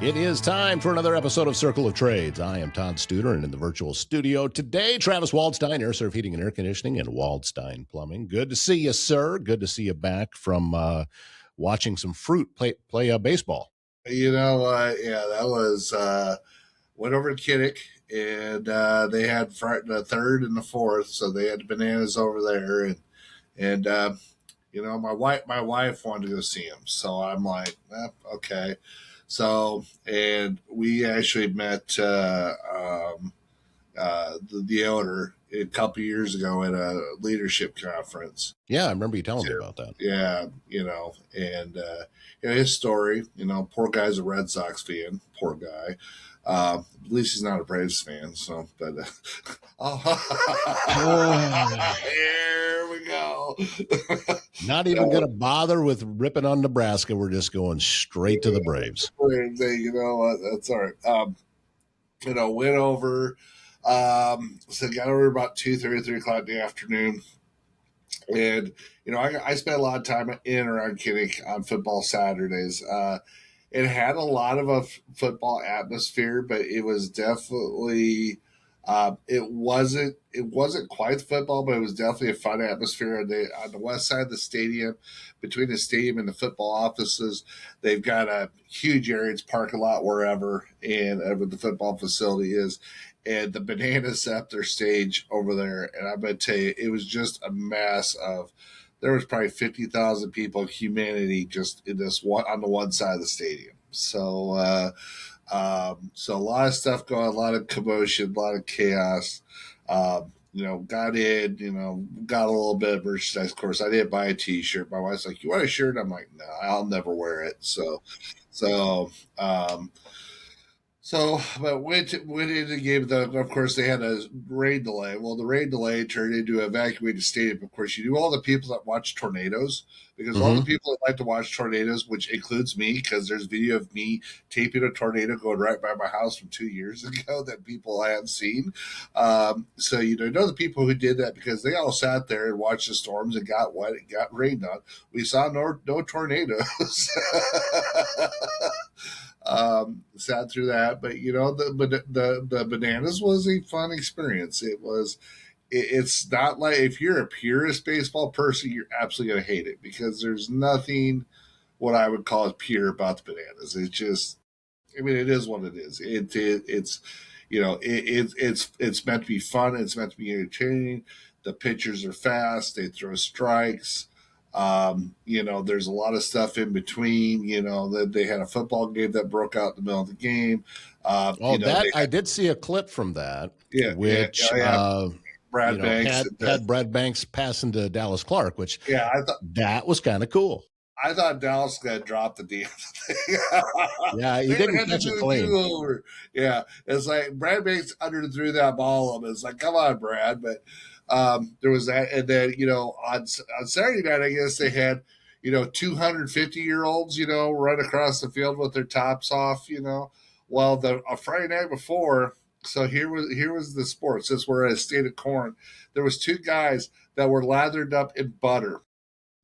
It is time for another episode of Circle of Trades. I am Todd Studer, and in the virtual studio today, Travis Waldstein, Air Serv Heating and Air Conditioning, and Waldstein Plumbing. Good to see you, sir. Good to see you back from watching some fruit play baseball. That was went over to Kinnick, and they had the third and the fourth, so they had the Bananas over there, and my wife wanted to go see him, so I'm like, okay. So, and we actually met the owner a couple years ago at a leadership conference. Yeah, I remember you telling me about that. Yeah, his story. Poor guy's a Red Sox fan. Poor guy. At least he's not a Braves fan. So, but here we go. Not even going to bother with ripping on Nebraska. We're just going straight to the Braves. You know what? That's all right. Went over. So got over about 2:30, 3 o'clock in the afternoon. And, I spent a lot of time in and around Kinnick on football Saturdays. It had a lot of a football atmosphere, but it was definitely it wasn't quite football, but it was definitely a fun atmosphere. On the west side of the stadium, between the stadium and the football offices, they've got a huge area. It's parking lot wherever, and where the football facility is. And the Bananas set up their stage over there, and I'm going to tell you, it was just a mass of. There was probably 50,000 people, humanity, just in this one on the one side of the stadium. So, so a lot of stuff going, a lot of commotion, a lot of chaos. Got in, got a little bit of merchandise. Of course, I didn't buy a T-shirt. My wife's like, "You want a shirt?" I'm like, "No, I'll never wear it." But went into the game. Of course, they had a rain delay. Well, the rain delay turned into evacuated stadium. Of course, you knew all the people that watch tornadoes, because all the people that like to watch tornadoes, which includes me, because there's video of me taping a tornado going right by my house from 2 years ago that people I have seen. So the people who did that, because they all sat there and watched the storms and got wet and got rained on. We saw no tornadoes. Sat through that, but the Bananas was a fun experience. It's not like, if you're a purist baseball person, you're absolutely going to hate it, because there's nothing what I would call pure about the Bananas. It's just, it is what it is. It's meant to be fun. It's meant to be entertaining. The pitchers are fast. They throw strikes. There's a lot of stuff in between. That they had a football game that broke out in the middle of the game. I did see a clip from that. Yeah, which Brad Banks had Brad Banks passing to Dallas Clark, which I thought that was kind of cool. I thought Dallas got dropped the damn thing. Yeah, he didn't catch it clean. Yeah, it's like Brad Banks underthrew that ball up. It's like, come on, Brad. But there was that, and then on Saturday night, I guess they had 250-year-olds run across the field with their tops off. Well, the Friday night before. So here was the sports. Since we're at a state of corn, there was 2 guys that were lathered up in butter.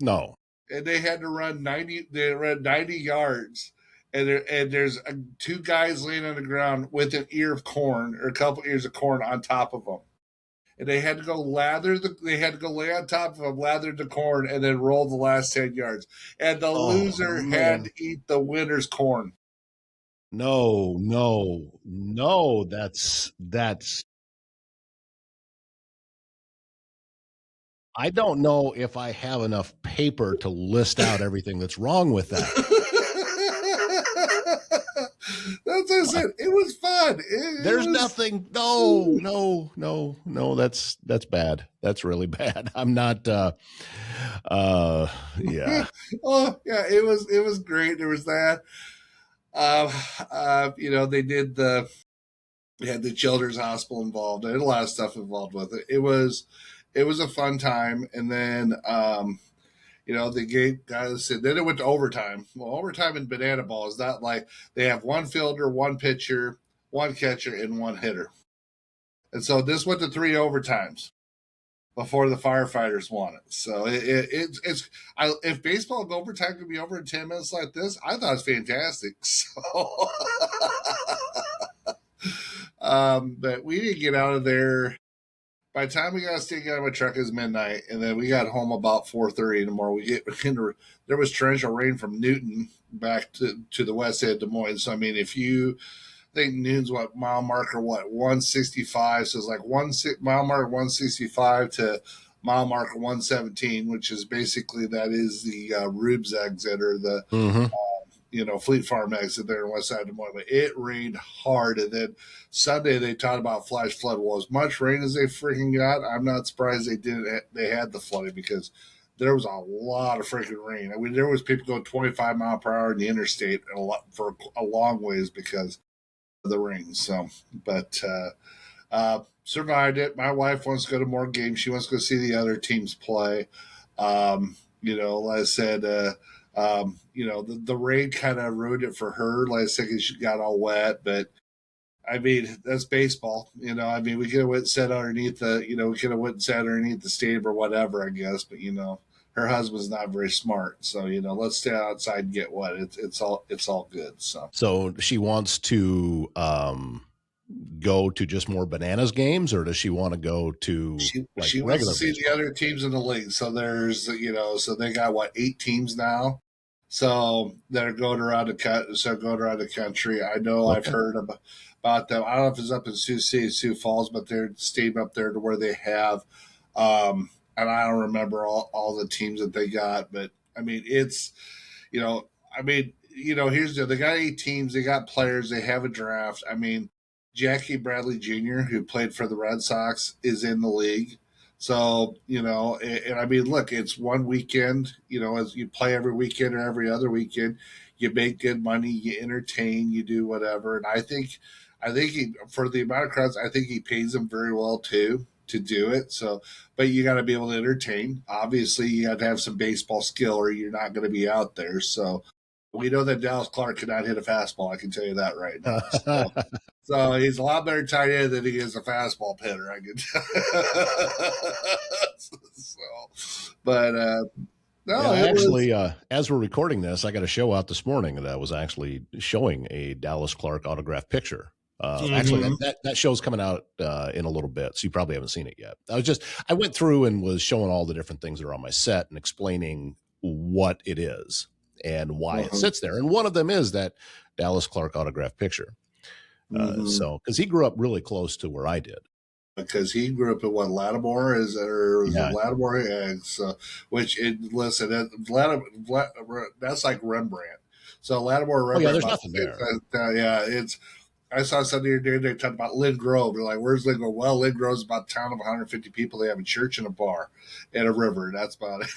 No. And they had to run 90. They ran 90 yards, and there's 2 guys laying on the ground with an ear of corn, or a couple ears of corn on top of them, and they had to go They had to go lay on top of them, lather the corn, and then roll the last 10 yards. And the loser had to eat the winner's corn. No, that's. I don't know if I have enough paper to list out everything that's wrong with that. That's what I said. It was fun. There's nothing. No. That's bad. That's really bad. I'm not. Yeah. Oh yeah. It was great. There was that. They did they had the children's hospital involved. They had a lot of stuff involved with it. It was a fun time. And then, the game guys said, then it went to overtime. Well, overtime in banana ball is not like they have one fielder, one pitcher, one catcher, and one hitter. And so this went to 3 overtimes. before the firefighters want it. So if baseball and overtime could be over in 10 minutes like this, I thought it was fantastic. So, but we didn't get out of there. By the time we got to out of my truck, it was midnight, and then we got home about 4:30 in the morning. We get into there was torrential rain from Newton back to the west end of Des Moines. So I mean, if you think Newton's what mile marker 165, so it's like mile marker 165 to mile marker 117, which is basically that is the Rubes exit or the Mm-hmm. Fleet Farm exit there in west side of Des Moines. But it rained hard, and then Sunday they talked about flash flood. Well, as much rain as they freaking got, I'm not surprised they didn't. They had the flooding because there was a lot of freaking rain. I mean, there was people going 25 mile per hour in the interstate and for a long ways because of the rain. So, but survived it. My wife wants to go to more games. She wants to go see the other teams play. Like I said, the rain kind of ruined it for her. Like I said, 'cause she got all wet, but I mean, that's baseball. I mean, we could have went and sat underneath we could have went and sat underneath the stadium or whatever, I guess. But her husband's not very smart, so let's stay outside and get wet. It's all good. So she wants to go to just more Bananas games, or does she want to go to like she wants regular to see baseball? the other teams in the league. So there's so they got 8 teams now. So they're going around the country. I know I've Okay. heard about them. I don't know if it's up in Sioux City, Sioux Falls, but they're staying up there to where they have, and I don't remember all the teams that they got, but I mean here's they got 8 teams, they got players, they have a draft. I mean, Jackie Bradley Jr., who played for the Red Sox, is in the league. So, and I mean, look, it's one weekend, as you play every weekend or every other weekend, you make good money, you entertain, you do whatever. And for the amount of crowds, I think he pays them very well too to do it. So, but you got to be able to entertain. Obviously, you got to have some baseball skill or you're not going to be out there. So, we know that Dallas Clark cannot hit a fastball. I can tell you that right now. So he's a lot better tight end than he is a fastball hitter. I can but no, Yeah, it was. actually, as we're recording this, I got a show out this morning that was actually showing a Dallas Clark autographed picture. Actually, Mm-hmm. that show's coming out in a little bit, so you probably haven't seen it yet. I went through and was showing all the different things that are on my set and explaining what it is and why it Uh-huh. sits there. And one of them is that Dallas Clark autographed picture. Mm-hmm. So, because he grew up really close to where I did. Because he grew up in what Lattimore is it Yeah. Lattimore? Yeah, so, which listen, that's like Rembrandt. So Lattimore Oh, yeah, Rembrandt there's about nothing there. yeah, it's. I saw something the other day they talked about Lynn Grove. They're like, "Where's Lynn Grove?" Well, Lynn Grove's about a town of 150 people. They have a church and a bar, and a river. That's about it.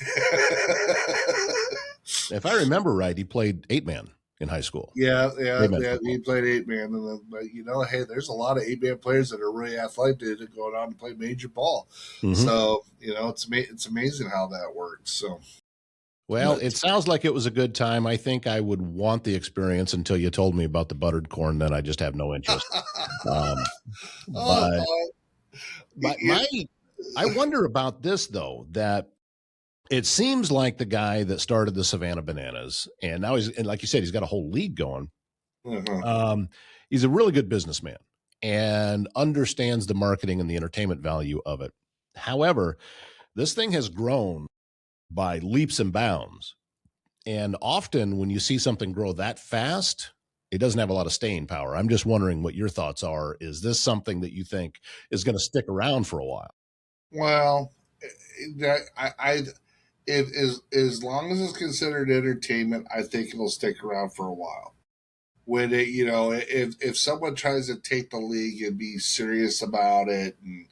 If I remember right, he played 8-man in high school. Yeah, yeah, 8-man yeah. He football. played 8 man, but hey, there's a lot of 8 man players that are really athletic that going on to play major ball. Mm-hmm. So it's amazing how that works. So, Well, but it sounds like it was a good time. I think I would want the experience until you told me about the buttered corn. Then I just have no interest. Um, oh, but it, I wonder about this though. That it seems like the guy that started the Savannah Bananas, and now and like you said, he's got a whole league going. uh-huh. Um, he's a really good businessman and understands the marketing and the entertainment value of it. However, this thing has grown by leaps and bounds. And often when you see something grow that fast, it doesn't have a lot of staying power. I'm just wondering what your thoughts are. Is this something that you think is going to stick around for a while? Well, I if as long as it's considered entertainment, I think it'll stick around for a while. When if someone tries to take the league and be serious about it, and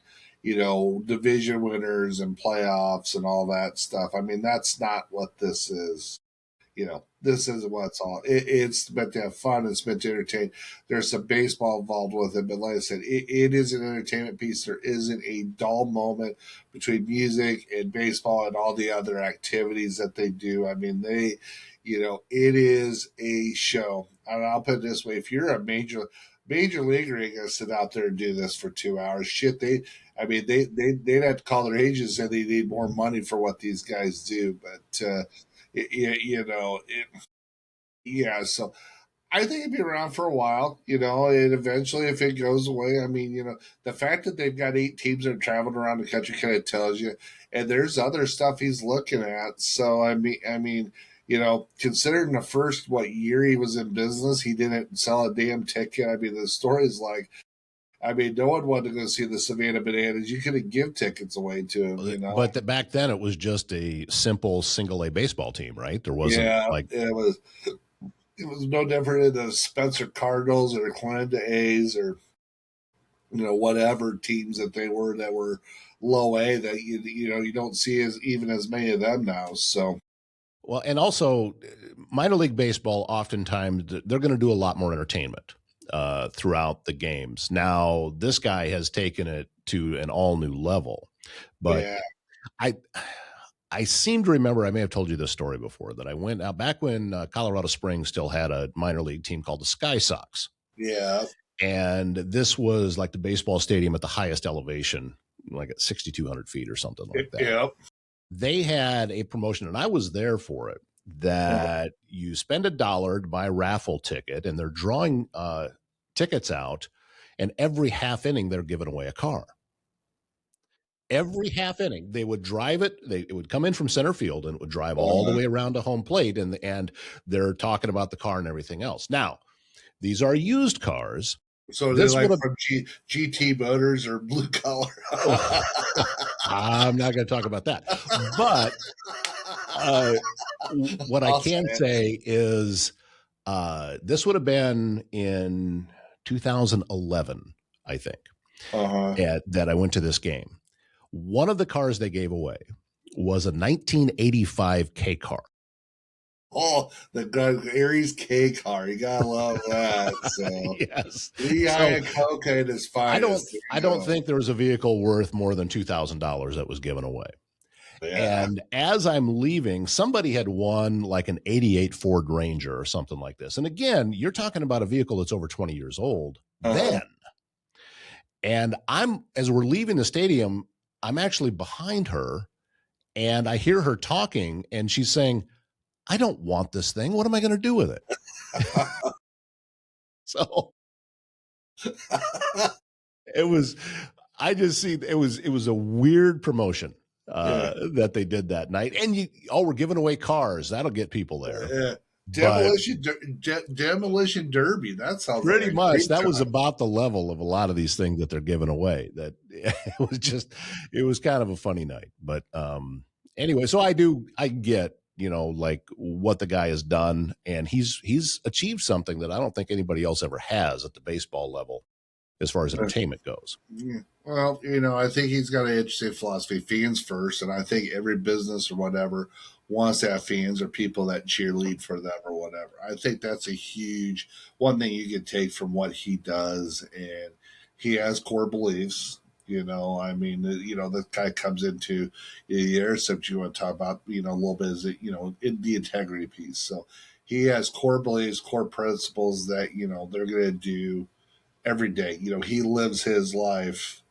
division winners and playoffs and all that stuff, I mean, that's not what this is. This is what it's all. It's meant to have fun. It's meant to entertain. There's some baseball involved with it, but like I said, it is an entertainment piece. There isn't a dull moment between music and baseball and all the other activities that they do. I mean, it is a show. And I'll put it this way: if you're a Major League ain't gonna sit out there and do this for 2 hours. Shit, I mean, they'd have to call their agents and they need more money for what these guys do. But yeah. So I think it'd be around for a while, and eventually, if it goes away, I mean, the fact that they've got 8 teams that are traveling around the country kind of tells you, and there's other stuff he's looking at. So I mean, considering the first year he was in business, he didn't sell a damn ticket. I mean, the story is like, I mean, no one wanted to go see the Savannah Bananas. You couldn't give tickets away to him. But back then it was just a simple single A baseball team, right? There wasn't Yeah, like it was no different than the Spencer Cardinals or Clinton A's or whatever teams that were low A that you don't see as many of them now. So well, and also minor league baseball. Oftentimes they're going to do a lot more entertainment throughout the games. Now this guy has taken it to an all new level, but yeah, I I seem to remember, I may have told you this story before, that I went out back when Colorado Springs still had a minor league team called the Sky Sox. yeah, And this was like the baseball stadium at the highest elevation, like at 6,200 feet or something like that. yep. They had a promotion, and I was there for it, that you spend $1 to buy a raffle ticket, and they're drawing tickets out, and every half inning, they're giving away a car. Every half inning, they would drive it. It would come in from center field and it would drive all the way around to home plate. And they're talking about the car and everything else. Now, these are used cars. So they're like from GT Motors or Blue Collar. I'm not going to talk about that. But what I can say is this would have been in 2011, I think, that I went to this game. One of the cars they gave away was a 1985 K car. Oh, the Aries K car. You gotta love that. So yes. Lehigh cocaine is fine. I don't think there was a vehicle worth more than $2,000 that was given away. Yeah. And as I'm leaving, somebody had won like an 88 Ford Ranger or something like this. And again, you're talking about a vehicle that's over 20 years old then. And as we're leaving the stadium, I'm actually behind her and I hear her talking and she's saying, I don't want this thing. What am I going to do with it? So it was a weird promotion that they did that night. And we're giving away cars. That'll get people there. Demolition Derby. That sounds pretty much. That was about the level of a lot of these things that they're giving away. That it was kind of a funny night. But anyway, so I get, like what the guy has done, and he's achieved something that I don't think anybody else ever has at the baseball level as far as entertainment goes. Yeah. Well, I think he's got an interesting philosophy, fans first, and I think every business or whatever wants to have fans or people that cheerlead for them or whatever. I think that's a huge one thing you can take from what he does, and he has core beliefs. I mean, this guy comes into the air subject you want to talk about, a little bit is in the integrity piece. So he has core beliefs, core principles that, they're going to do every day. He lives his life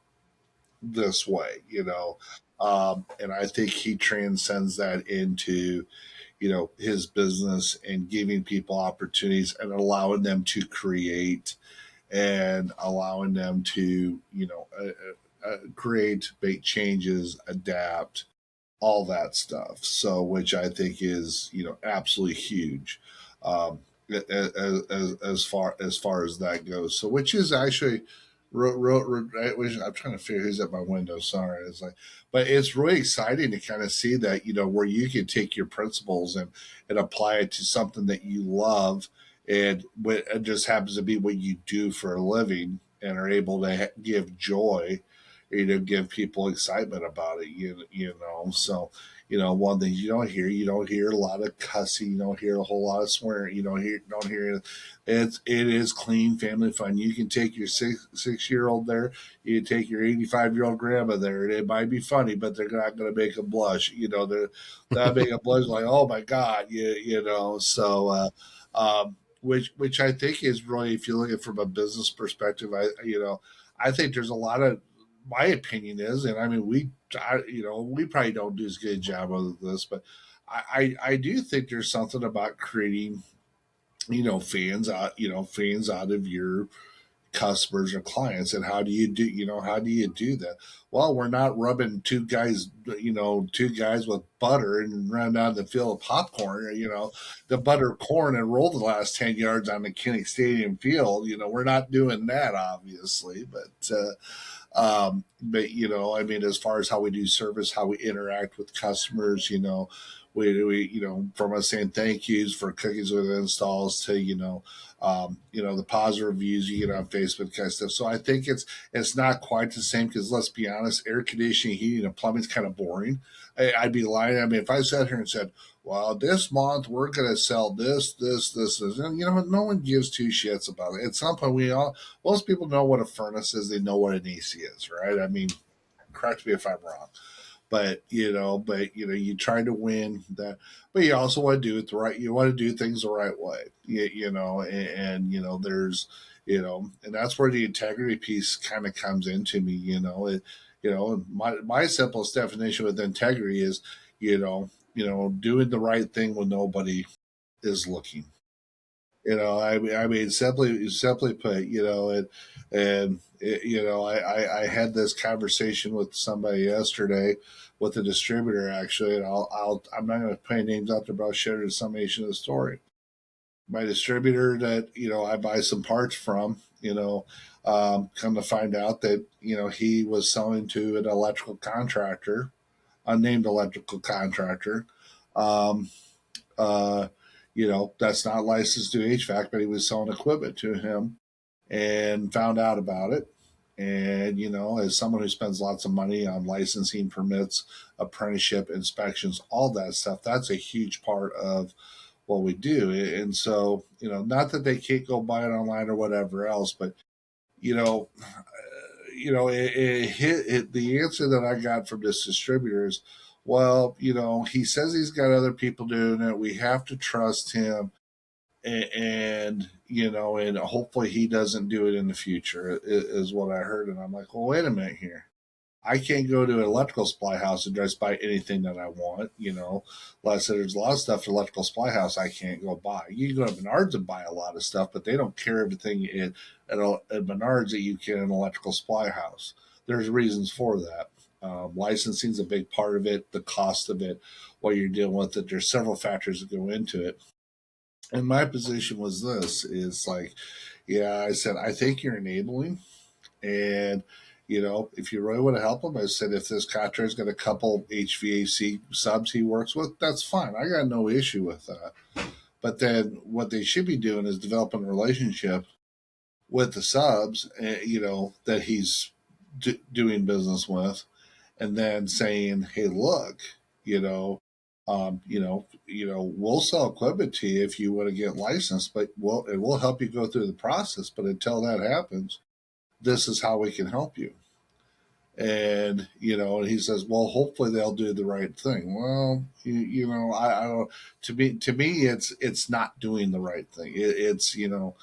this way, and I think he transcends that into, his business and giving people opportunities and allowing them to create and allowing them to, create, make changes, adapt, all that stuff. So, which I think is, absolutely huge. As far as that goes. So, which is actually, I'm trying to figure who's at my window. Sorry, it's like, but it's really exciting to kind of see that where you can take your principles and apply it to something that you love, and it just happens to be what you do for a living, and are able to give joy, give people excitement about it. So one thing you don't hear a lot of cussing, you don't hear a whole lot of swearing, you don't hear it is clean family fun. You can take your 6-year-old there, you can take your 85-year-old grandma there, and it might be funny, but they're not going to make them blush. They're not making them blush like, oh my God, so which I think is really, if you look at it from a business perspective, I think there's a lot of, my opinion is, and I mean, we probably don't do as good a job of this, but I do think there's something about creating, fans out of your customers or clients. And how do you do that? Well, we're not rubbing two guys with butter and run down the field of popcorn, the butter corn and roll the last 10 yards on the Kinnick Stadium field. We're not doing that, obviously, but I mean, as far as how we do service, how we interact with customers, we from us saying thank yous for cookies with installs to the positive reviews you get on Facebook kind of stuff. So I think it's not quite the same, because let's be honest, air conditioning, heating, and plumbing is kind of boring. I'd be lying. I mean, if I sat here and said, well, this month we're going to sell this, and no one gives two shits about it. At some point, most people know what a furnace is. They know what an AC is, right? I mean, correct me if I'm wrong, but you try to win that, but you also want to do it the right. You want to do things the right way, and there's, and that's where the integrity piece kind of comes into me. My simplest definition with integrity is, doing the right thing when nobody is looking. I mean, simply put, I had this conversation with somebody yesterday, with a distributor actually, and I'm not going to put names out there, but I'll share the summation of the story. My distributor that I buy some parts from, come to find out that he was selling to an electrical contractor, unnamed electrical contractor. Um, uh, that's not licensed to HVAC, but he was selling equipment to him, and found out about it. And, as someone who spends lots of money on licensing permits, apprenticeship, inspections, all that stuff, that's a huge part of what we do. And so, not that they can't go buy it online or whatever else, but, you know, the answer that I got from this distributor is, well, he says he's got other people doing it. We have to trust him, and hopefully he doesn't do it in the future, is what I heard. And I'm like, well, wait a minute here. I can't go to an electrical supply house and just buy anything that I want. Like I said, there's a lot of stuff at electrical supply house I can't go buy. You can go to Menards and buy a lot of stuff, but they don't carry everything at Menards that you can in an electrical supply house. There's reasons for that. Licensing is a big part of it, the cost of it, what you're dealing with it. There's several factors that go into it. And my position was this: is like, yeah, I said, I think you're enabling. And, if you really want to help him, I said, if this contractor's got a couple HVAC subs he works with, that's fine. I got no issue with that. But then what they should be doing is developing a relationship with the subs, that he's doing business with, and then saying, hey, look, you know, we'll sell equipment to you if you want to get licensed, but we'll help you go through the process. But until that happens, this is how we can help you. And and he says, well, hopefully they'll do the right thing. Well, I don't. To me, it's not doing the right thing. It's there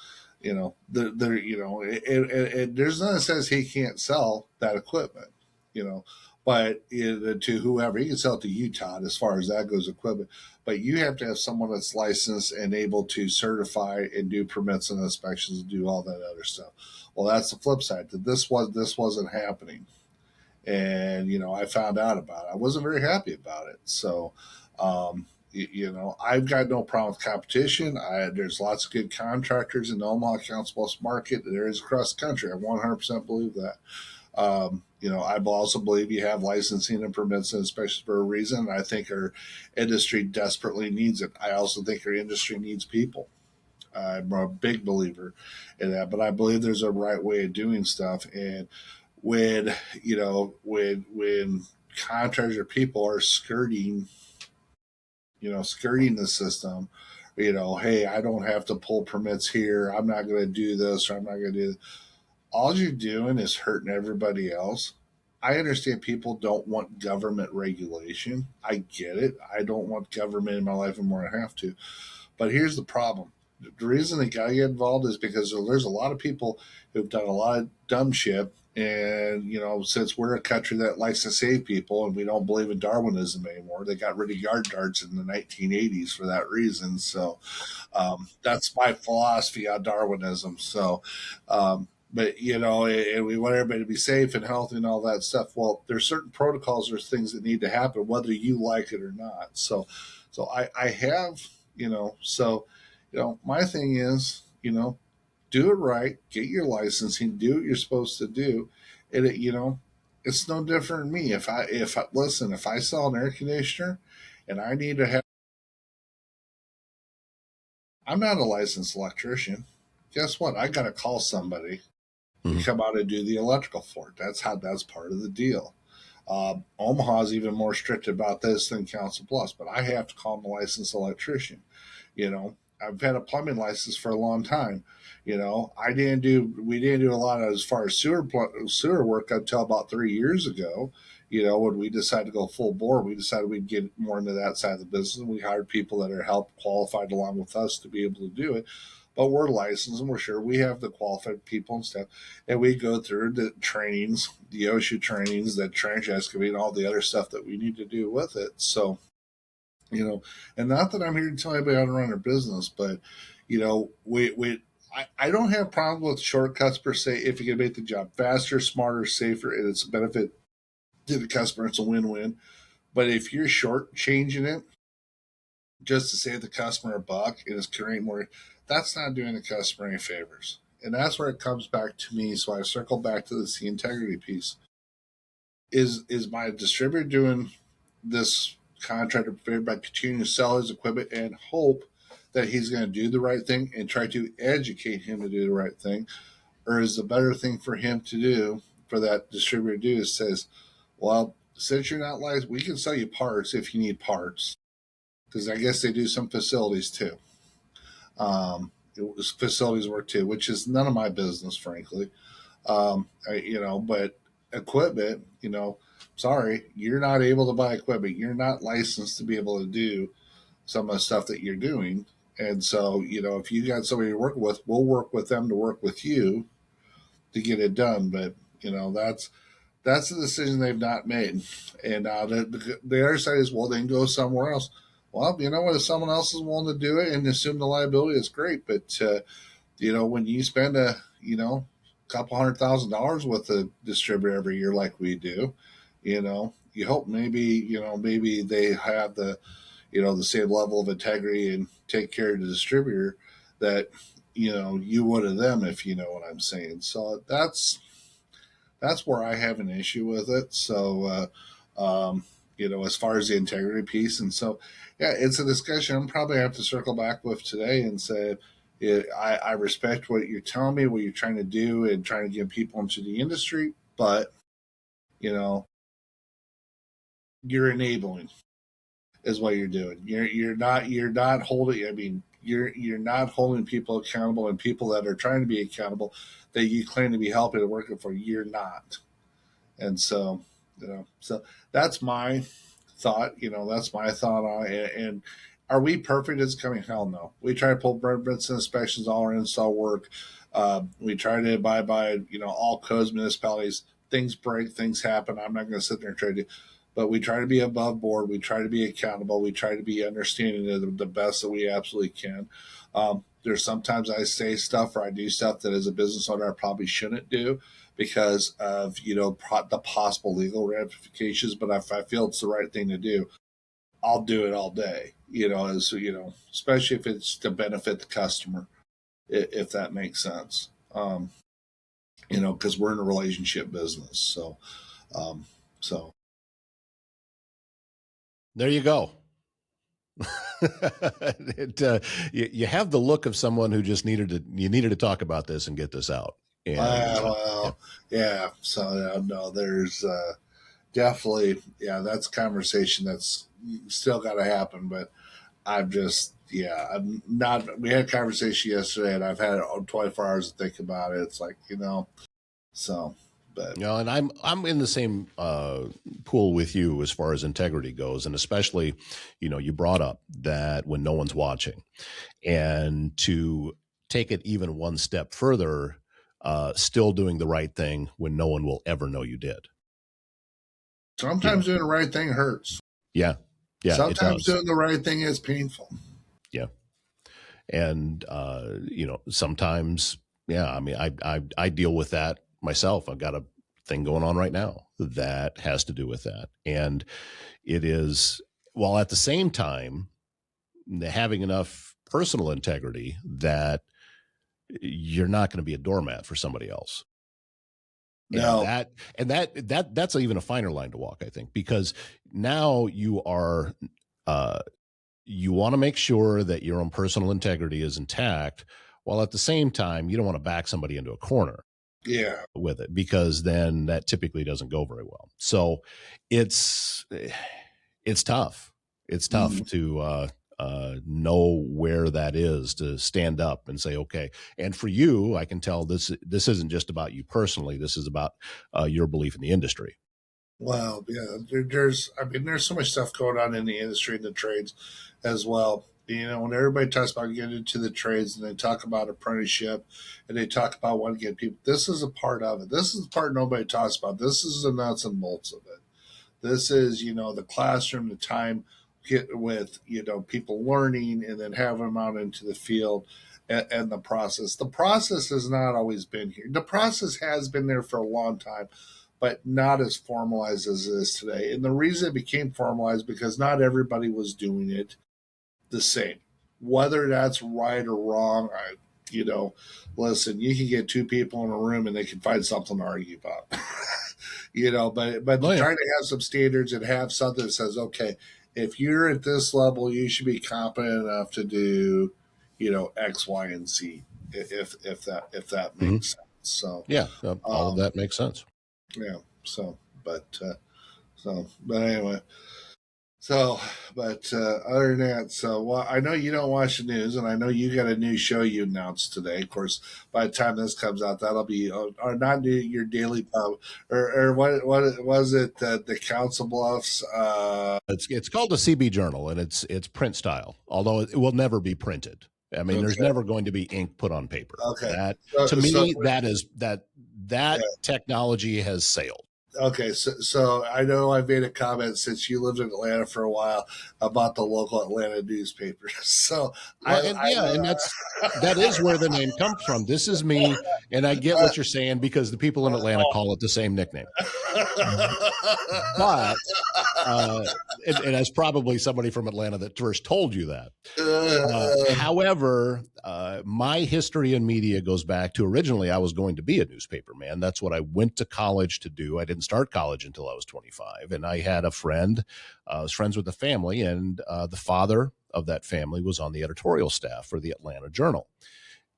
there's nothing that says he can't sell that equipment, you know. But to whoever, he can sell it to Utah as far as that goes, equipment. But you have to have someone that's licensed and able to certify and do permits and inspections and do all that other stuff. Well, that's the flip side. That this wasn't happening, and I found out about it. I wasn't very happy about it. So, I've got no problem with competition. There's lots of good contractors in the Omaha Council Bluffs market. There is across the country. I 100% believe that. I also believe you have licensing and permits and inspections for a reason. I think our industry desperately needs it. I also think our industry needs people. I'm a big believer in that, but I believe there's a right way of doing stuff. And when when contractors or people are skirting the system, hey, I don't have to pull permits here. I'm not going to do this, or I'm not going to do this. All you're doing is hurting everybody else. I understand people don't want government regulation. I get it. I don't want government in my life anymore than I have to. But here's the problem: the reason they got to get involved is because there's a lot of people who've done a lot of dumb shit. And, since we're a country that likes to save people and we don't believe in Darwinism anymore, they got rid of yard darts in the 1980s for that reason. So that's my philosophy on Darwinism. So, but and we want everybody to be safe and healthy and all that stuff. Well, there's certain protocols, there's things that need to happen, whether you like it or not. So I have, my thing is, do it right, get your licensing, do what you're supposed to do, and it's no different than me. If I sell an air conditioner, and I need to have, I'm not a licensed electrician. Guess what? I got to call somebody to Mhm. come out and do the electrical for it. That's part of the deal. Omaha's even more strict about this than Council Plus, but I have to call them a licensed electrician. I've had a plumbing license for a long time. We didn't do a lot of, as far as sewer work until about 3 years ago. When we decided to go full bore, we decided we'd get more into that side of the business. And we hired people that are help qualified along with us to be able to do it. But we're licensed and we're sure we have the qualified people and stuff. And we go through the trainings, the OSHA trainings, the trench excavating, all the other stuff that we need to do with it. So, and not that I'm here to tell anybody how to run their business, but I don't have problems with shortcuts per se if you can make the job faster, smarter, safer, and it's a benefit to the customer. It's a win-win. But if you're shortchanging it just to save the customer a buck and it's creating more, that's not doing the customer any favors. And that's where it comes back to me. So I circle back to the integrity piece. Is my distributor doing this contractor prepared by continuing to sell his equipment and hope that he's going to do the right thing and try to educate him to do the right thing? Or is the better thing for him to do, for that distributor to do, is says, well, since you're not licensed, we can sell you parts if you need parts. Because I guess they do some facilities too. Facilities work too, which is none of my business, frankly. But equipment, sorry, you're not able to buy equipment. You're not licensed to be able to do some of the stuff that you're doing. And so, if you got somebody you're working with, we'll work with them to work with you to get it done. But, that's the decision they've not made. And the other side is, well, then go somewhere else. Well, you know what? If someone else is willing to do it and assume the liability, it's great. But, when you spend couple $100,000 with a distributor every year like we do, you hope maybe they have the same level of integrity and take care of the distributor that you would of them, if you know what I'm saying. So that's where I have an issue with it. So as far as the integrity piece, and so yeah, it's a discussion I'm probably have to circle back with today and say, I respect what you're telling me, what you're trying to do, and trying to get people into the industry, but you know, you're enabling is what you're doing. You're not holding. I mean, you're not holding people accountable, and people that are trying to be accountable that you claim to be helping and working for, you're not. And so, so that's my thought. That's my thought on it. And are we perfect as coming? Hell no. We try to pull Brinson inspections, all our install work. We try to abide by, all codes, municipalities. Things break, things happen. I'm not going to sit there and try to, but we try to be above board. We try to be accountable. We try to be understanding of the best that we absolutely can. There's sometimes I say stuff or I do stuff that as a business owner I probably shouldn't do because of the possible legal ramifications. But if I feel it's the right thing to do, I'll do it all day. Especially if it's to benefit the customer, if that makes sense. Because we're in a relationship business. Um, so There you go. You have the look of someone who just needed to talk about this and get this out. And yeah. well, yeah. So no, there's definitely, yeah, that's a conversation that's still got to happen. But I'm not. We had a conversation yesterday, and I've had 24 hours to think about it. It's like so. But and I'm in the same pool with you as far as integrity goes, and especially, you brought up that when no one's watching, and to take it even one step further, still doing the right thing when no one will ever know you did. sometimes doing the right thing hurts. Yeah, yeah, it Sometimes does. doing the right thing is painful. Yeah, and sometimes, yeah. I mean, I deal with that myself. I've got a thing going on right now that has to do with that, and it is, while at the same time having enough personal integrity that you're not going to be a doormat for somebody else. And No, that's even a finer line to walk, I think, because now uh you want to make sure that your own personal integrity is intact, while at the same time you don't want to back somebody into a corner yeah, with it, because then that typically doesn't go very well. So it's it's tough. It's tough mm, to know where that is, to stand up and say, okay. And for you, I can tell this isn't just about you personally. This is about your belief in the industry. well, yeah. There's so much stuff going on in the industry and the trades as well. When everybody talks about getting into the trades and they talk about apprenticeship and they talk about wanting to get people, this is a part of it. This is the part nobody talks about. This is the nuts and bolts of it. This is, the classroom, the time get with, people learning and then having them out into the field and the process. The process has not always been here. The process has been there for a long time, but not as formalized as it is today. And the reason it became formalized because not everybody was doing it the same. Whether that's right or wrong, you know, listen, you can get two people in a room and they can find something to argue about. But Oh to yeah. try to have some standards and have something that says, okay, if you're at this level, you should be competent enough to do, X, Y, and Z. If that Hmm. makes sense. So, Yeah. All of um, that makes sense. yeah. But anyway. So, but other than that, well, I know you don't watch the news, and I know you got a new show you announced today. Of course, by the time this comes out, that'll be or not your daily pub, or what was it? The Council Bluffs. It's called the CB Journal, and it's print style, although it will never be printed. I mean, there's Okay, never going to be ink put on paper. okay. That, to So me, that yeah. technology has sailed. Okay, so I know I made a comment since you lived in Atlanta for a while about the local Atlanta newspaper. So Well, and yeah, and that is where the name comes from. This is me, and I get what you're saying, because the people in Atlanta call it the same nickname. But uh, and as probably somebody from Atlanta that first told you that. However, my history in media goes back to, originally I was going to be a newspaper man. That's what I went to college to do. I didn't start college until I was 25, and I had a friend. I was friends with the family, and the father of that family was on the editorial staff for the Atlanta Journal,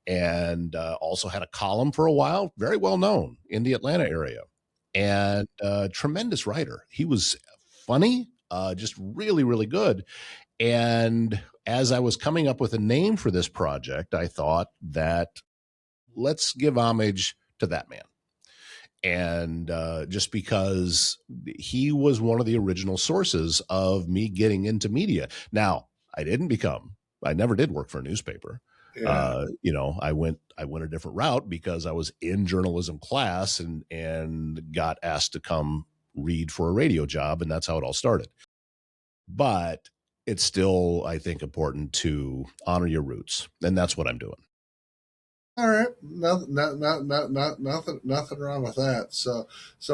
and also had a column for a while, very well known in the Atlanta area, and tremendous writer. He was funny, just really, really good. And as I was coming up with a name for this project, I thought that let's give homage to that man. And just because he was one of the original sources of me getting into media. Now, I never did work for a newspaper. yeah. I went a different route because I was in journalism class and got asked to come read for a radio job, and that's how it all started. But it's still, I think, important to honor your roots, and that's what I'm doing. All right, nothing wrong with that. So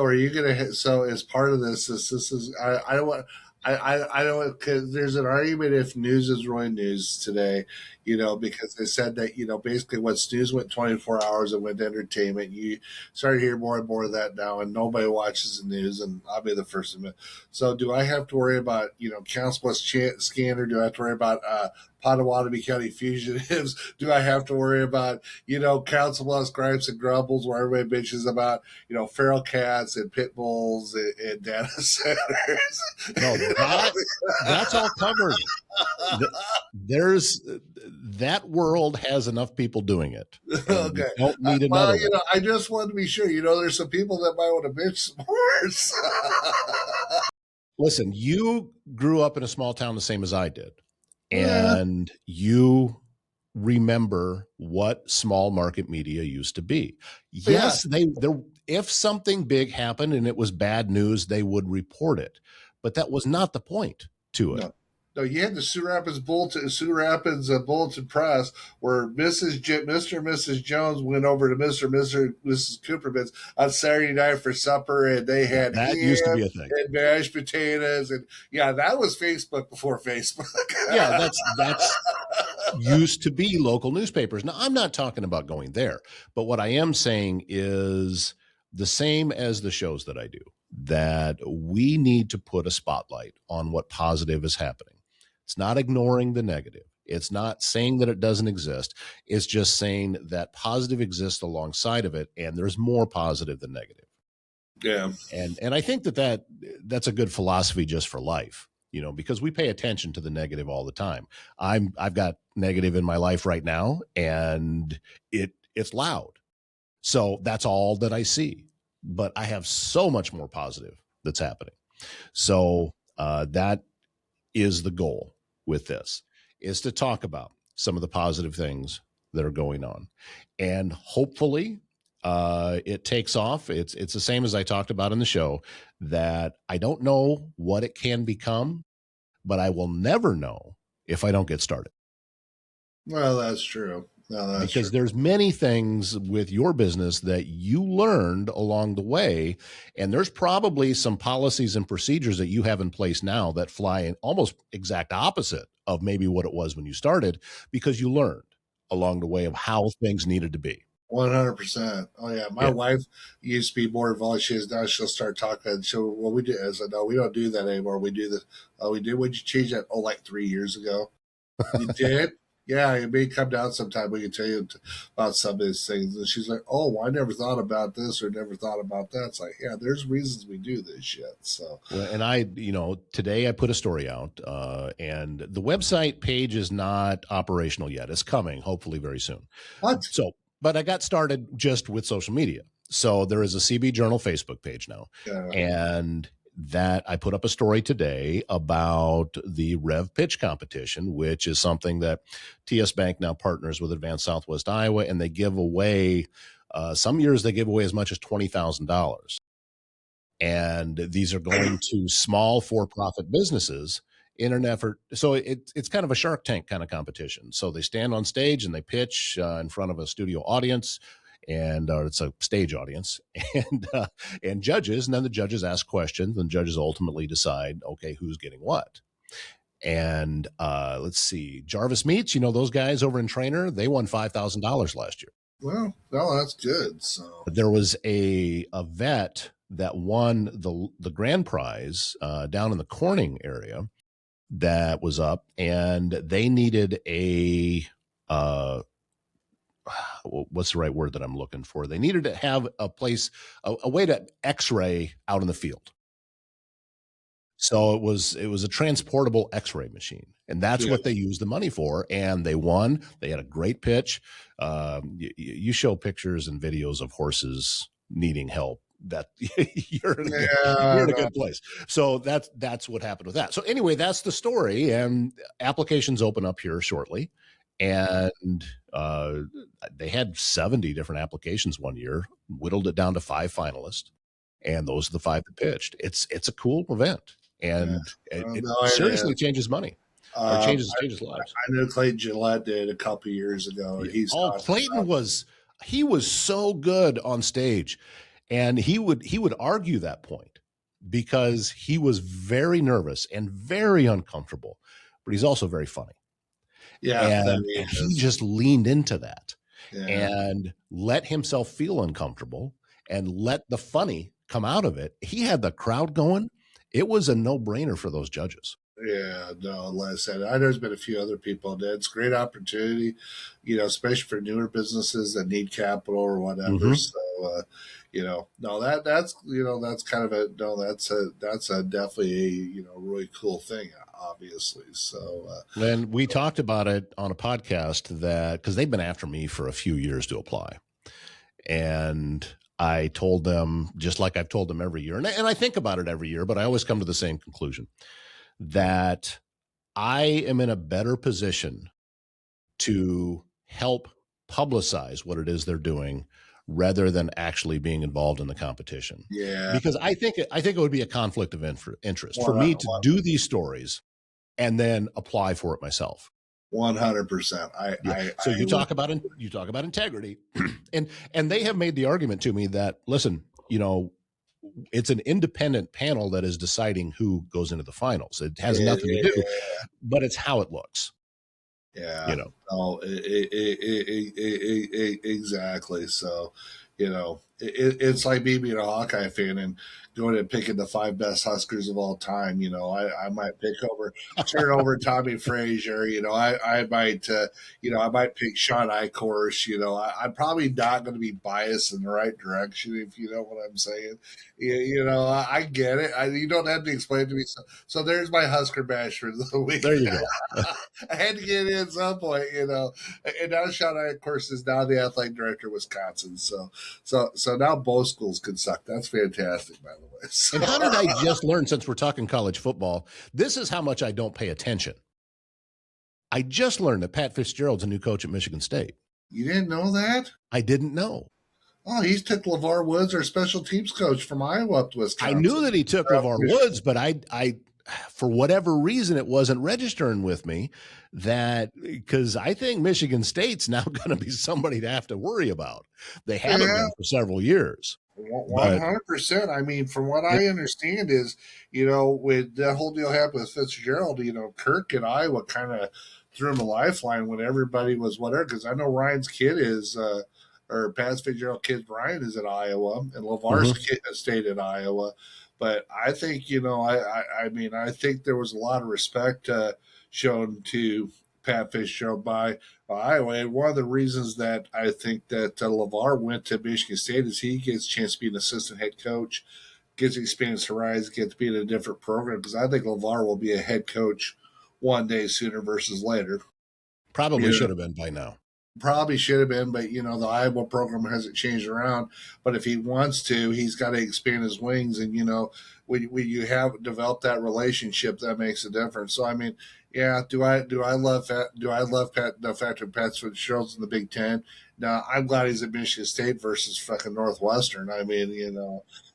are you gonna hit? So as part of this is I don't want. I don't, because there's an argument if news is really news today, because they said that, basically once news went 24 hours and went to entertainment, you start hearing more and more of that now, and nobody watches the news, and I'll be the first to admit. So do I have to worry about, Council Scanner? Do I have to worry about Potawatomi County fugitives? Do I have to worry about, Council Bluffs gripes and grumbles where everybody bitches about, feral cats and pit bulls and data centers? No, that's all covered. There's that world has enough people doing it, and we Okay. don't need Well, another one. I just wanted to be sure. There's some people that might want to bitch some horse. Listen, you grew up in a small town the same as I did, Yeah. and you remember what small market media used to be. Yeah. Yes, if something big happened and it was bad news, they would report it, but that was not the point to it. No. No, you had the Sioux Rapids Bulletin Press, where Mr. and Mrs. Jones went over to Mr. and Mrs. Cooperman's on Saturday night for supper, and they had That used to be ham a thing. and mashed potatoes, and yeah, that was Facebook before Facebook. Yeah, that's used to be local newspapers. Now, I'm not talking about going there, but what I am saying is the same as the shows that I do, that we need to put a spotlight on what positive is happening. It's not ignoring the negative. It's not saying that it doesn't exist. It's just saying that positive exists alongside of it, and there's more positive than negative. Yeah. And I think that's a good philosophy just for life, because we pay attention to the negative all the time. I've got negative in my life right now, and it's loud. So that's all that I see. But I have so much more positive that's happening. So that is the goal with this, is to talk about some of the positive things that are going on. And hopefully it takes off. It's the same as I talked about in the show, that I don't know what it can become, but I will never know if I don't get started. Well, that's true. No, that's Because true. there's many things with your business that you learned along the way, and there's probably some policies and procedures that you have in place now that fly in almost exact opposite of maybe what it was when you started, because you learned along the way of how things needed to be. 100%. Oh yeah, my Yeah. wife used to be more involved. She is now. She'll start talking. And what we do is, no, we don't do that anymore. We do this. We did. Would you change that? Oh, like 3 years ago. You did? Yeah, it may come down sometime. We can tell you about some of these things. And she's like, "Oh, I never thought about this or never thought about that." It's like, yeah, there's reasons we do this shit. So, Well, and today I put a story out, and the website page is not operational yet. It's coming, hopefully, very soon. what? But I got started just with social media. So there is a CB Journal Facebook page now, Yeah. and that I put up a story today about the Rev Pitch competition, which is something that TS Bank now partners with Advanced Southwest Iowa, and they give away. Some years they give away as much as $20,000. And these are going to small for-profit businesses in an effort. So it's kind of a Shark Tank kind of competition. So they stand on stage and they pitch in front of a studio audience, and it's a stage audience, and judges, and then the judges ask questions, and judges ultimately decide, okay, who's getting what. And let's see, Jarvis Meats, those guys over in Trainer, they won $5,000 last year. Well, no, that's good. So There was a vet that won the grand prize down in the Corning area that was up, and they needed what's the right word that I'm looking for? They needed to have a place, a way to X-ray out in the field. So it was a transportable X-ray machine, and that's what they used the money for. And they won. They had a great pitch. You show pictures and videos of horses needing help, that you're in a good place. So that's what happened with that. So anyway, that's the story, and applications open up here shortly. And they had 70 different applications one year, whittled it down to 5 finalists, and those are the 5 that pitched. It's a cool event, and it seriously changes money. Or changes lives. I know Clayton Gillette did a couple of years ago. Clayton was so good on stage, and he would argue that point because he was very nervous and very uncomfortable, but he's also very funny. Yeah, and he just leaned into that and let himself feel uncomfortable and let the funny come out of it. He had the crowd going. It was a no-brainer for those judges. Yeah, no, like I said, there's been a few other people that it's a great opportunity, especially for newer businesses that need capital or whatever. Hmm. So, no, that's kind of a no, that's a definitely a really cool thing, obviously. So, And we talked about it on a podcast that because they've been after me for a few years to apply. And I told them, just like I've told them every year, and I think about it every year, but I always come to the same conclusion that I am in a better position to help publicize what it is they're doing rather than actually being involved in the competition. yeah, Because I think it would be a conflict of interest for one me to do these stories and then apply for it myself. 100%. Yeah. So you talk about integrity, and they have made the argument to me that listen, it's an independent panel that is deciding who goes into the finals. It has nothing to do, but it's how it looks. Yeah, You know, no, exactly. So, it's like me being a Hawkeye fan and going and picking the five best Huskers of all time. I might turn over Tommy Frazier. I might pick Sean Eichhorst. I'm probably not going to be biased in the right direction, if you know what I'm saying. I get it. You don't have to explain to me. So there's my Husker bash for the week. there you go. I had to get in at some point. And now Sean, of course, is now the athletic director of Wisconsin. So now both schools can suck. That's fantastic, by the way. So. And how did I just learn, since we're talking college football, this is how much I don't pay attention. I just learned that Pat Fitzgerald's a new coach at Michigan State. You didn't know that? I didn't know. Oh, he took LeVar Woods, our special teams coach from Iowa, up to Wisconsin. I knew that he took LeVar Woods, but I for whatever reason, it wasn't registering with me because I think Michigan State's now going to be somebody to have to worry about. They haven't been for several years. 100%. I mean, from what I understand is, when that whole deal happened with Fitzgerald, Kirk and Iowa kind of threw him a lifeline when everybody was whatever. Because I know Ryan's kid is, or Pat Fitzgerald kid Ryan is at Iowa, and LeVar's kid stayed at Iowa. But I think, I think there was a lot of respect shown to Pat Fitzgerald by Iowa. And one of the reasons that I think that LeVar went to Michigan State is he gets a chance to be an assistant head coach, gets experience to rise, gets to be in a different program. Because I think LeVar will be a head coach one day sooner versus later. Probably should have been by now. Probably should have been, but the Iowa program hasn't changed around. But if he wants to, he's got to expand his wings, and when you have developed that relationship, that makes a difference. So I mean, yeah, do I love Pat? Do I love Pat? The fact that Pat Fitzgerald's in the Big Ten. Now I'm glad he's at Michigan State versus fucking Northwestern. I mean,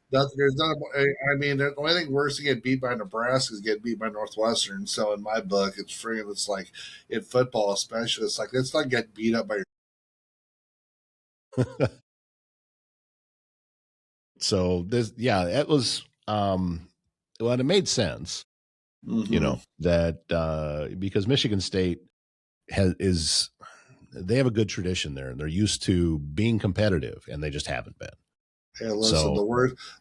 there's not. I mean, the only thing worse than getting beat by Nebraska is getting beat by Northwestern. So in my book, it's free. It's like in football, especially, it's like getting beat up by your. So it was. Well, it made sense, that because Michigan State they have a good tradition there, and they're used to being competitive, and they just haven't been. Yeah, listen,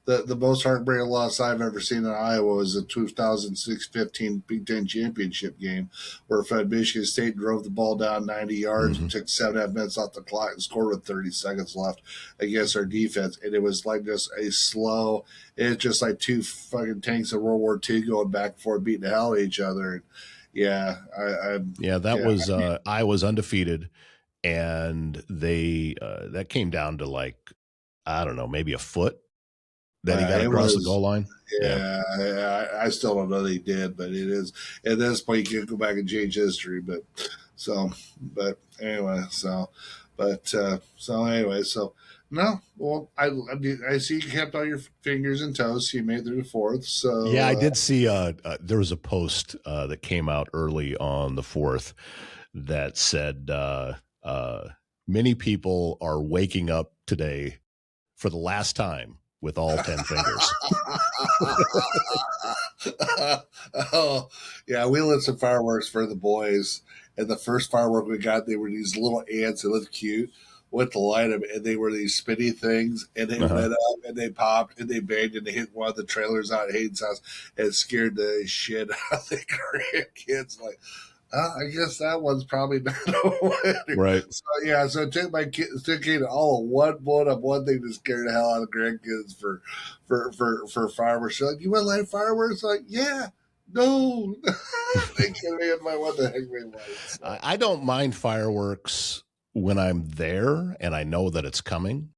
the most heartbreaking loss I've ever seen in Iowa was the 2006-15 Big Ten championship game where Michigan State drove the ball down 90 yards and took 7.5 minutes off the clock and scored with 30 seconds left against our defense. And it was like just it's just like two fucking tanks of World War II going back and forth, beating the hell out of each other. And was I was undefeated, and they that came down to like, I don't know, maybe a foot that he got across the goal line. Yeah, I still don't know that he did, but it is at this point you can't go back and change history. But anyway, no. Well, I see you kept all your fingers and toes. So you made it through the fourth. So yeah, I did see. There was a post that came out early on the fourth that said many people are waking up today for the last time with all 10 fingers. Oh, yeah, we lit some fireworks for the boys. And the first firework we got, they were these little ants that looked cute. went to light them, and they were these spinny things, and they went up and they popped and they banged and they hit one of the trailers out at Hayden's house and it scared the shit out of the grandkids. Like, I guess that one's probably not a winner. Right. So yeah, so it took my kids took all of one blown up one thing to scare the hell out of grandkids for fireworks. They're like, you want to light fireworks? Like, yeah. No, they can't remember what the heck they want. So. I don't mind fireworks when I'm there and I know that it's coming.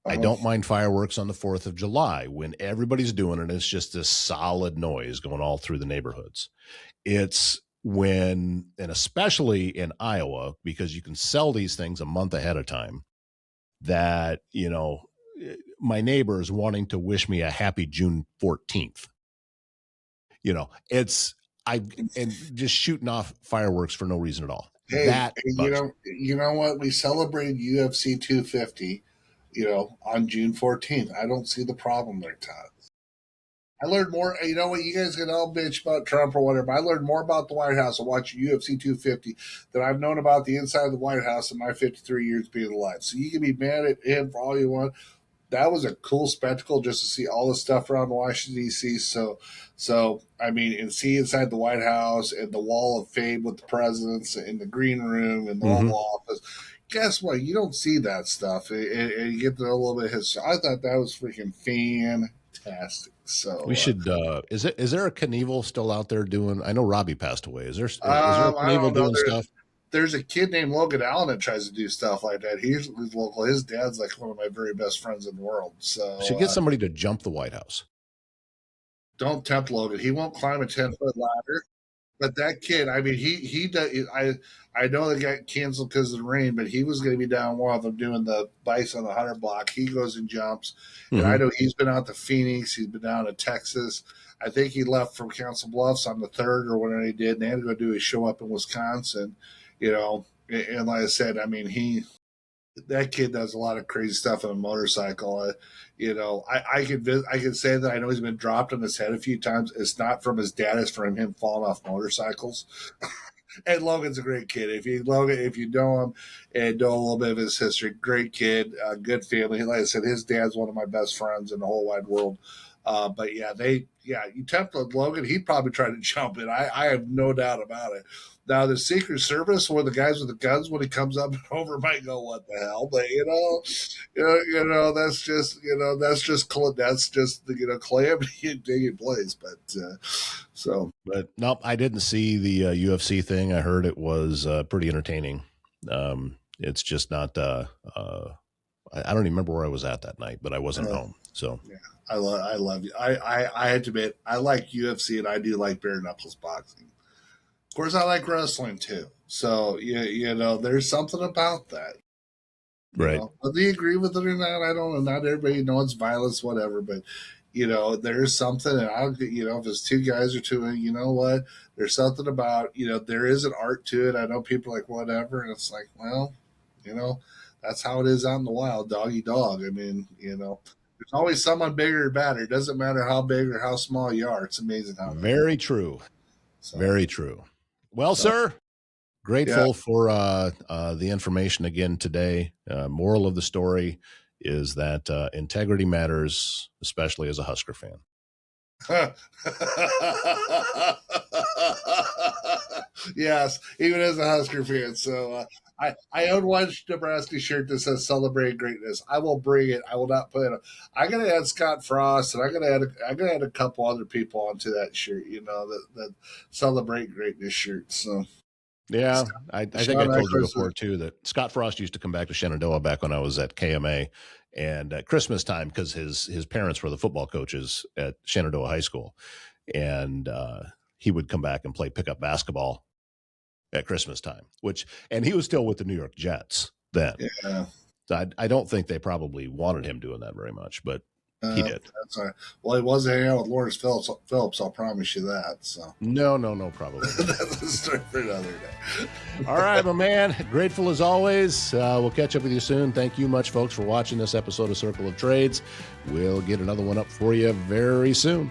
I don't mind fireworks on the 4th of July when everybody's doing it. It's just this solid noise going all through the neighborhoods. It's when, and especially in Iowa, because you can sell these things a month ahead of time, that, you know, my neighbors wanting to wish me a happy June 14th. You know, and just shooting off fireworks for no reason at all. Hey, you know what? We celebrated UFC 250, on June 14th. I don't see the problem there, Todd. I learned more. You know what? You guys can all bitch about Trump or whatever. I learned more about the White House and watching UFC 250 than I've known about the inside of the White House in my 53 years being alive. So you can be mad at him for all you want. That was a cool spectacle just to see all the stuff around Washington, D.C. So I mean, and see inside the White House and the Wall of Fame with the presidents and the Green Room and the Oval Office. Guess what? You don't see that stuff, and you get to know a little bit of history. I thought that was freaking fantastic. So we should. Is there a Knievel still out there doing? I know Robbie passed away. Is there a Knievel doing stuff? There's a kid named Logan Allen that tries to do stuff like that. He's local. His dad's like one of my very best friends in the world. So should get somebody to jump the White House. Don't tempt Logan. He won't climb a 10-foot ladder. But that kid, I mean, he does. I know they got canceled because of the rain, but he was going to be down one of them doing the bikes on the 100 block. He goes and jumps, and I know he's been out to Phoenix. He's been down to Texas. I think he left from Council Bluffs on the 3rd or whatever he did, and they had to go do his show up in Wisconsin. And like I said, I mean, that kid does a lot of crazy stuff on a motorcycle. I can say that I know he's been dropped on his head a few times. It's not from his dad; it's from him falling off motorcycles. And Logan's a great kid. If you know him and know a little bit of his history, great kid, good family. Like I said, his dad's one of my best friends in the whole wide world. But you tempted Logan, he'd probably try to jump it. I have no doubt about it. Now the Secret Service, or the guys with the guns, when he comes up and over, might go, "What the hell?" But that's just calamity taking place. But nope, I didn't see the UFC thing. I heard it was pretty entertaining. It's just not. I don't even remember where I was at that night, but I wasn't home. So yeah, I love you. I had to admit, I like UFC and I do like bare knuckles boxing. Of course, I like wrestling too. So there's something about that. Right. Whether you agree with it or not, I don't know. Not everybody knows violence, whatever, but there's something, and if it's two guys or two, you know what? There's something about, there is an art to it. I know people are like, whatever, and it's like, well, that's how it is out in the wild, doggy dog. I mean, there's always someone bigger or badder. It doesn't matter how big or how small you are. It's amazing how. Very true. Very true. Well, sir, grateful for the information again today. Moral of the story is that integrity matters, especially as a Husker fan. Yes, even as a Husker fan. So I own one Nebraska shirt that says "Celebrate Greatness." I will bring it. I will not put it. I'm going to add Scott Frost, and I'm going to add a couple other people onto that shirt. That "Celebrate Greatness" shirt. So. Yeah, I think I told you before too that Scott Frost used to come back to Shenandoah back when I was at KMA, and at Christmas time, because his parents were the football coaches at Shenandoah High School, and he would come back and play pickup basketball at Christmas time. And he was still with the New York Jets then. Yeah, so I don't think they probably wanted him doing that very much, but he did. That's all right. Well, he was hanging out with Lawrence Phillips. I'll promise you that. So no, probably. That's a story for another day. All right, my man. Grateful as always. We'll catch up with you soon. Thank you much, folks, for watching this episode of Circle of Trades. We'll get another one up for you very soon.